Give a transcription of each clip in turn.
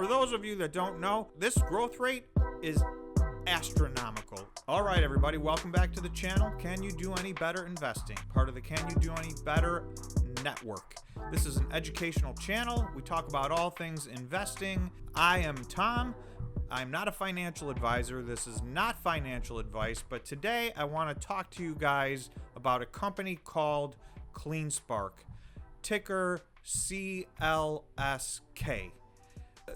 those of you that don't know, this growth rate is astronomical. All right, everybody, welcome back to the channel. Can you do any better investing? Part of the Can You Do Any Better network. This is an educational channel. We talk about all things investing. I am Tom. I'm not a financial advisor. This is not financial advice, but today I want to talk to you guys about a company called Cleanspark, ticker CLSK.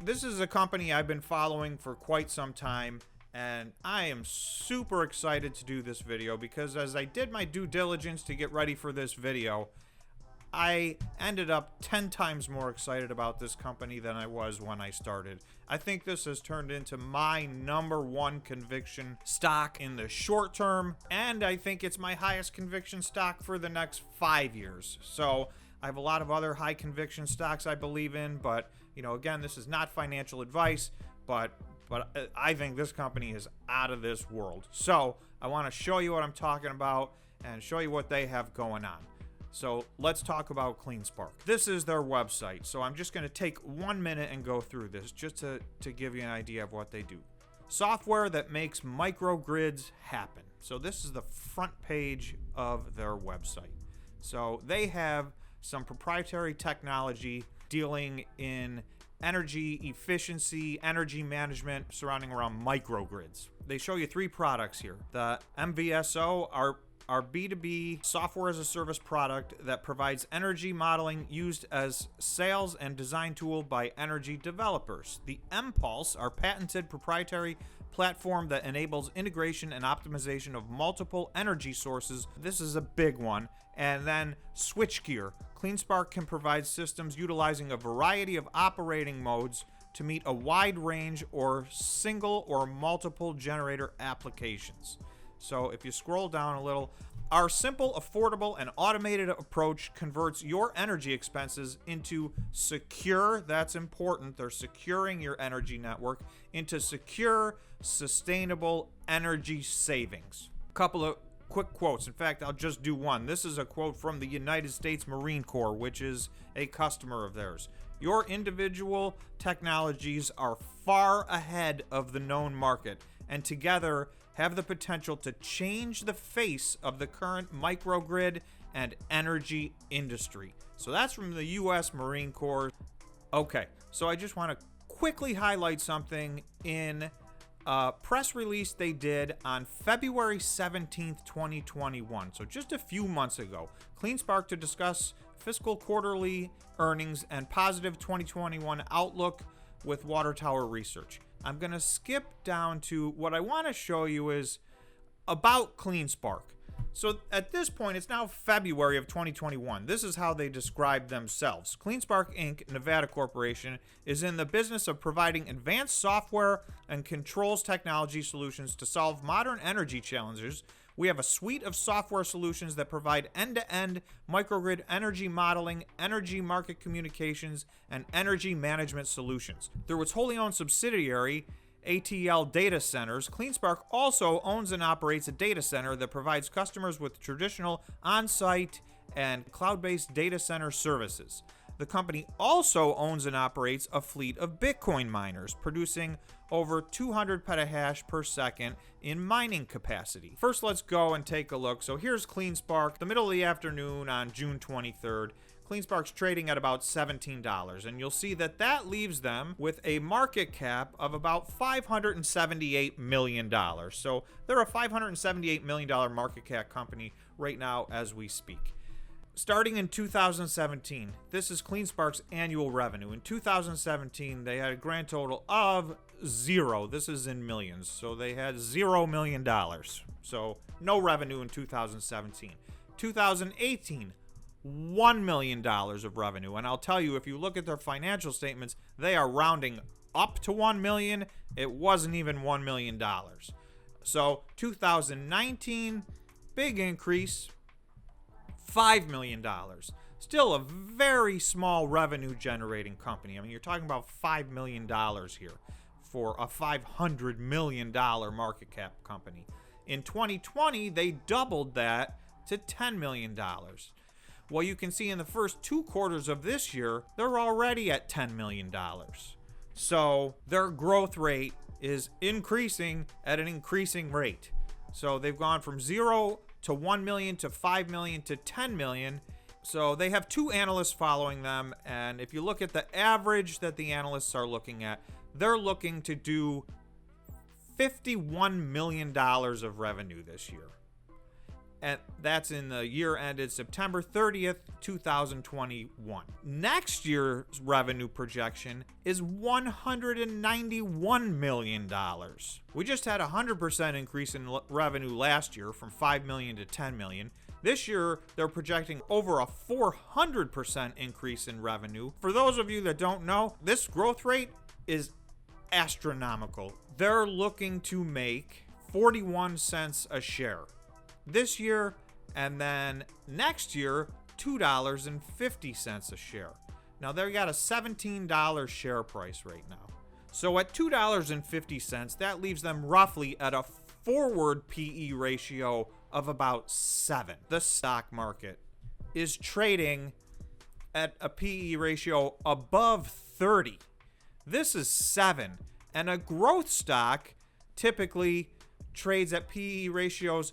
This is a company I've been following for quite some time, and I am super excited to do this video because as I did my due diligence to get ready for this video, I ended up 10 times more excited about this company than I was when I started. I think this has turned into my #1 conviction stock in the short term, and I think it's my highest conviction stock for the next 5 years. So I have a lot of other high conviction stocks I believe in, but again, this is not financial advice, but I think this company is out of this world. So I want to show you what I'm talking about and show you what they have going on. So let's talk about Cleanspark. This is their website. So I'm just going to take 1 minute and go through this just to give you an idea of what they do. Software that makes microgrids happen. So this is the front page of their website. So they have some proprietary technology dealing in energy efficiency, energy management surrounding around microgrids. They show you 3 products here. The MVSO are our B2B software as a service product that provides energy modeling used as sales and design tool by energy developers. The mPulse, our patented proprietary platform that enables integration and optimization of multiple energy sources. This is a big one. And then switchgear. Cleanspark can provide systems utilizing a variety of operating modes to meet a wide range or single or multiple generator applications. So if you scroll down a little, our simple, affordable, and automated approach converts your energy expenses into secure, that's important, they're securing your energy network, into secure, sustainable energy savings. A couple of quick quotes. In fact, I'll just do one. This is a quote from the United States Marine Corps, which is a customer of theirs. Your individual technologies are far ahead of the known market, and together have the potential to change the face of the current microgrid and energy industry. So that's from the U.S. Marine Corps. Okay, so I just want to quickly highlight something in a press release they did on February 17th, 2021. So just a few months ago. Cleanspark to discuss fiscal quarterly earnings and positive 2021 outlook with Water Tower Research. I'm going to skip down to what I want to show you is about Cleanspark. So at this point, it's now February of 2021. This is how they describe themselves. Cleanspark Inc., Nevada Corporation, is in the business of providing advanced software and controls technology solutions to solve modern energy challenges. We have a suite of software solutions that provide end-to-end microgrid energy modeling, energy market communications, and energy management solutions. Through its wholly owned subsidiary, ATL Data Centers, Cleanspark also owns and operates a data center that provides customers with traditional on-site and cloud-based data center services. The company also owns and operates a fleet of Bitcoin miners, producing over 200 petahash per second in mining capacity. First, let's go and take a look. So here's Cleanspark, the middle of the afternoon on June 23rd. Cleanspark's trading at about $17, and you'll see that that leaves them with a market cap of about $578 million. So they're a $578 million market cap company right now as we speak. Starting in 2017, this is Cleanspark's annual revenue. In 2017, they had a grand total of 0. This is in millions. So they had $0 million. So no revenue in 2017. 2018, $1 million of revenue. And I'll tell you, if you look at their financial statements, they are rounding up to 1 million. It wasn't even $1 million. So 2019, big increase. $5 million. Still a very small revenue generating company. I mean, you're talking about $5 million here for a $500 million market cap company. In 2020, they doubled that to $10 million. Well, you can see in the first 2 quarters of this year, they're already at $10 million. So their growth rate is increasing at an increasing rate. So they've gone from 0 to 1 million to 5 million to 10 million. So they have 2 analysts following them. And if you look at the average that the analysts are looking at, they're looking to do $51 million of revenue this year. And that's in the year ended September 30th, 2021. Next year's revenue projection is $191 million. We just had a 100% increase in revenue last year from 5 million to 10 million. This year, they're projecting over a 400% increase in revenue. For those of you that don't know, this growth rate is astronomical. They're looking to make 41 cents a share this year, and then next year, $2.50 a share. Now, they got a $17 share price right now. So at $2.50, that leaves them roughly at a forward PE ratio of about 7. The stock market is trading at a PE ratio above 30. This is 7. And a growth stock typically trades at PE ratios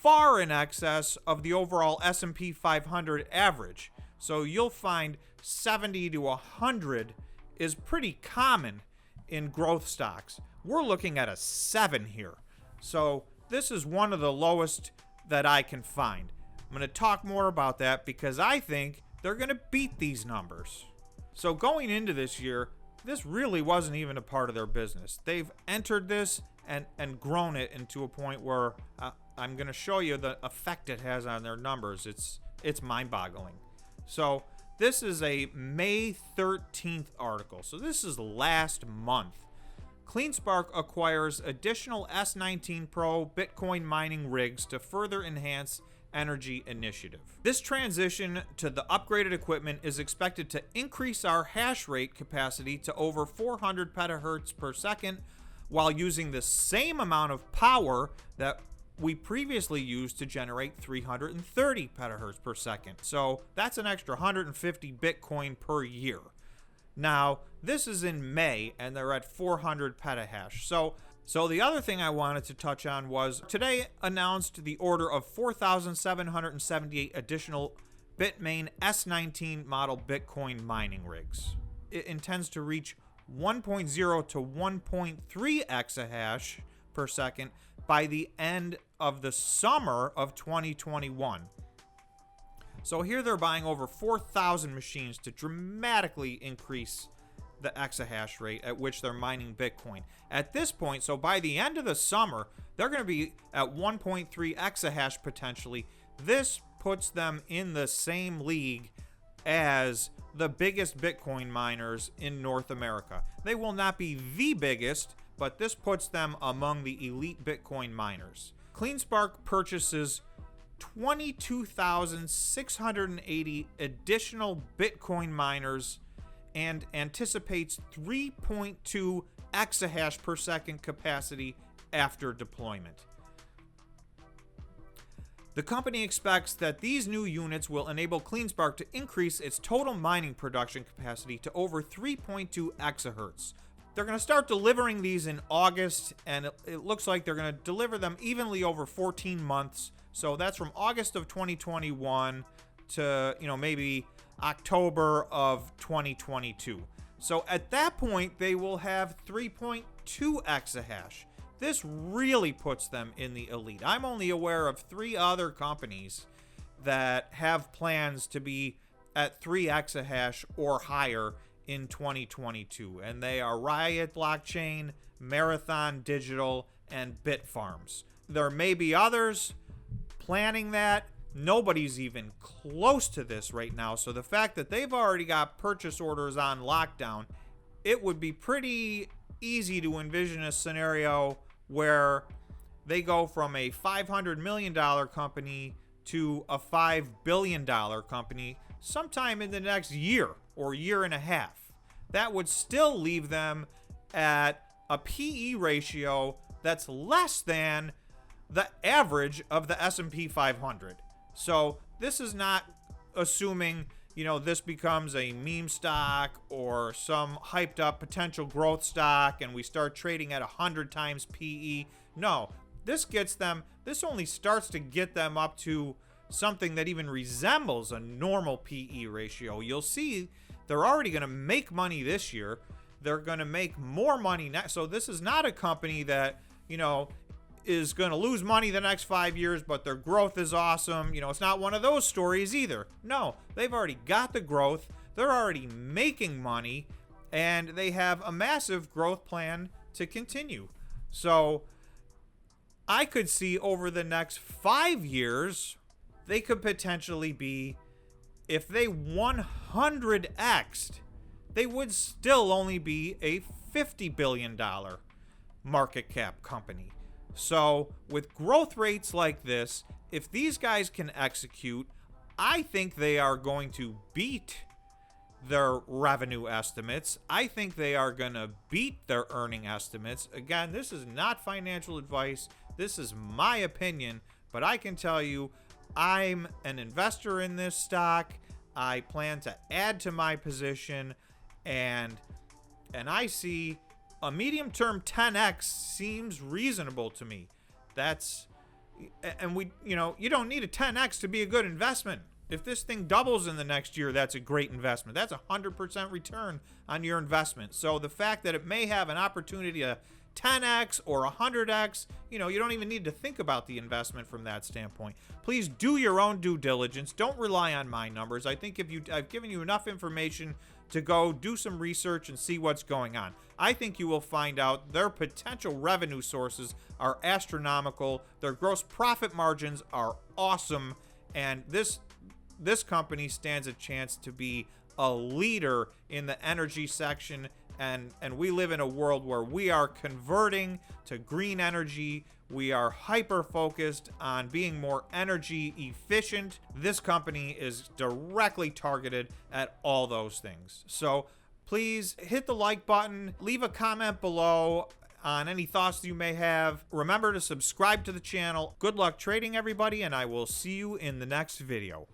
far in excess of the overall S&P 500 average. So you'll find 70 to 100 is pretty common in growth stocks. We're looking at a 7 here. So this is one of the lowest that I can find. I'm going to talk more about that because I think they're going to beat these numbers. So going into this year, this really wasn't even a part of their business. They've entered this and grown it into a point where I'm going to show you the effect it has on their numbers. It's mind-boggling. So this is a May 13th article. So this is last month. CleanSpark acquires additional S19 Pro Bitcoin mining rigs to further enhance energy initiative. This transition to the upgraded equipment is expected to increase our hash rate capacity to over 400 petahertz per second while using the same amount of power that we previously used to generate 330 petahertz per second. So that's an extra 150 Bitcoin per year. Now, this is in May, and they're at 400 petahash. So the other thing I wanted to touch on was today announced the order of 4,778 additional Bitmain S19 model Bitcoin mining rigs. It intends to reach 1.0 to 1.3 exahash per second by the end of the summer of 2021. So here they're buying over 4,000 machines to dramatically increase the exahash rate at which they're mining Bitcoin. At this point, so by the end of the summer, they're going to be at 1.3 exahash potentially. This puts them in the same league as the biggest Bitcoin miners in North America. They will not be the biggest, but this puts them among the elite Bitcoin miners. CleanSpark purchases 22,680 additional Bitcoin miners and anticipates 3.2 exahash per second capacity after deployment. The company expects that these new units will enable CleanSpark to increase its total mining production capacity to over 3.2 exahertz. They're going to start delivering these in August, and it looks like they're going to deliver them evenly over 14 months. So that's from August of 2021 to, maybe October of 2022. So at that point, they will have 3.2 exahash. This really puts them in the elite. I'm only aware of 3 other companies that have plans to be at 3 exahash or higher in 2022, and they are Riot Blockchain, Marathon Digital, and Bitfarms. There may be others planning that. Nobody's even close to this right now, so the fact that they've already got purchase orders on lockdown, it would be pretty easy to envision a scenario where they go from a $500 million company to a $5 billion company sometime in the next year or year and a half. That would still leave them at a PE ratio that's less than the average of the S&P 500. So this is not assuming this becomes a meme stock or some hyped up potential growth stock and we start trading at 100 times PE. No, this only starts to get them up to something that even resembles a normal PE ratio. You'll see they're already going to make money this year. They're going to make more money next. So this is not a company that, is going to lose money the next 5 years, but their growth is awesome. It's not one of those stories either. No, they've already got the growth. They're already making money, and they have a massive growth plan to continue. So I could see over the next 5 years, they could potentially be, if they 100x'd, they would still only be a $50 billion market cap company. So with growth rates like this, if these guys can execute, I think they are going to beat their revenue estimates. I think they are going to beat their earning estimates. Again, this is not financial advice. This is my opinion, but I can tell you I'm an investor in this stock. I plan to add to my position, and I see a medium-term 10x seems reasonable to me. You don't need a 10x to be a good investment. If this thing doubles in the next year, that's a great investment. That's 100% return on your investment. So the fact that it may have an opportunity to 10x or 100x, you don't even need to think about the investment from that standpoint. Please do your own due diligence. Don't rely on my numbers. I think I've given you enough information to go do some research and see what's going on. I think you will find out their potential revenue sources are astronomical. Their gross profit margins are awesome. And this company stands a chance to be a leader in the energy section. And we live in a world where we are converting to green energy. We are hyper-focused on being more energy efficient. This company is directly targeted at all those things. So please hit the like button, leave a comment below on any thoughts you may have. Remember to subscribe to the channel. Good luck trading, everybody, and I will see you in the next video.